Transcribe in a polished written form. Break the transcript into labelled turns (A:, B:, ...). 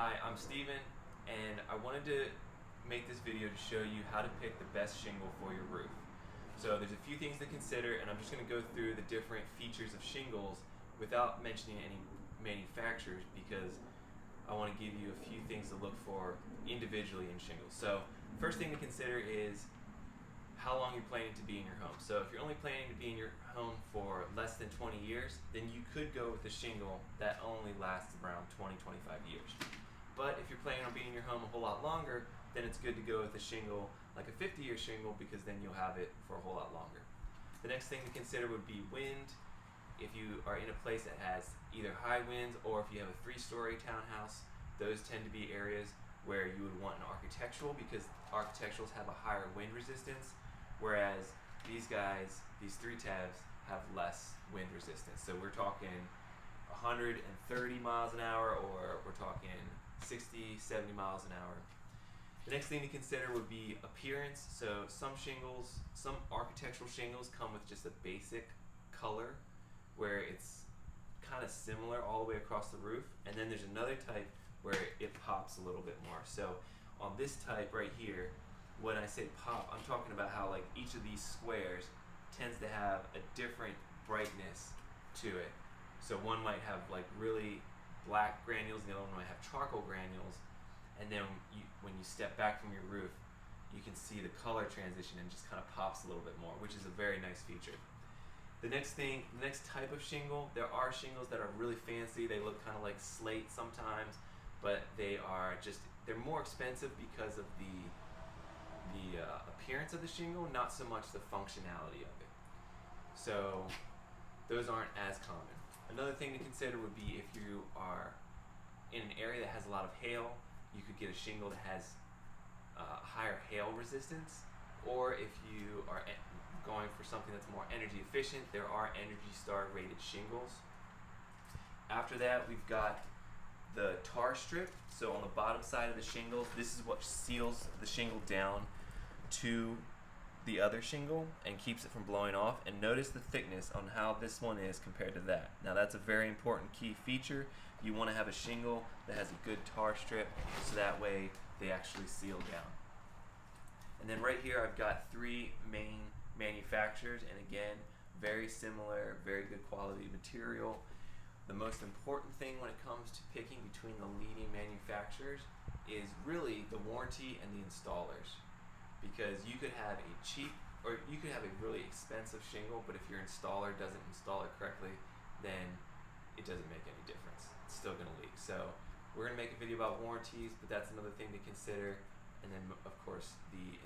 A: Hi, I'm Steven, and I wanted to make this video to show you how to pick the best shingle for your roof. So there's a few things to consider, and I'm just going to go through the different features of shingles without mentioning any manufacturers, because I want to give you a few things to look for individually in shingles. So first thing to consider is how long you're planning to be in your home. So if you're only planning to be in your home for less than 20 years, then you could go with a shingle that only lasts around 20-25 years. But if you're planning on being in your home a whole lot longer, then it's good to go with a shingle like a 50-year shingle, because then you'll have it for a whole lot longer. The next thing to consider would be wind. If you are in a place that has either high winds, or if you have a 3-story townhouse, those tend to be areas where you would want an architectural, because architecturals have a higher wind resistance, whereas these guys, these 3 tabs, have less wind resistance. So we're talking 130 miles an hour, or we're talking 60, 70 miles an hour. The next thing to consider would be appearance. So some shingles, some architectural shingles come with just a basic color where it's kind of similar all the way across the roof, and then there's another type where it pops a little bit more. So on this type right here, when I say pop, I'm talking about how like each of these squares tends to have a different brightness to it. So one might have like really black granules, and the other one might have charcoal granules, and then when you step back from your roof, you can see the color transition and just kind of pops a little bit more, which is a very nice feature. The next type of shingle, there are shingles that are really fancy. They look kind of like slate sometimes, but they're more expensive because of the appearance of the shingle, not so much the functionality of it. So those aren't as common. Another thing to consider would be if you are in an area that has a lot of hail, you could get a shingle that has higher hail resistance. Or if you are going for something that's more energy efficient, there are Energy Star rated shingles. After that, we've got the tar strip. So on the bottom side of the shingle, this is what seals the shingle down to the other shingle and keeps it from blowing off. And notice the thickness on how this one is compared to that. Now that's a very important key feature. You want to have a shingle that has a good tar strip, so that way they actually seal down. And then right here I've got 3 main manufacturers, and again, very similar, very good quality material. The most important thing when it comes to picking between the leading manufacturers is really the warranty and the installers. Because you could have a cheap, or you could have a really expensive shingle, but if your installer doesn't install it correctly, then it doesn't make any difference. It's still going to leak. So we're going to make a video about warranties, but that's another thing to consider. And then of course the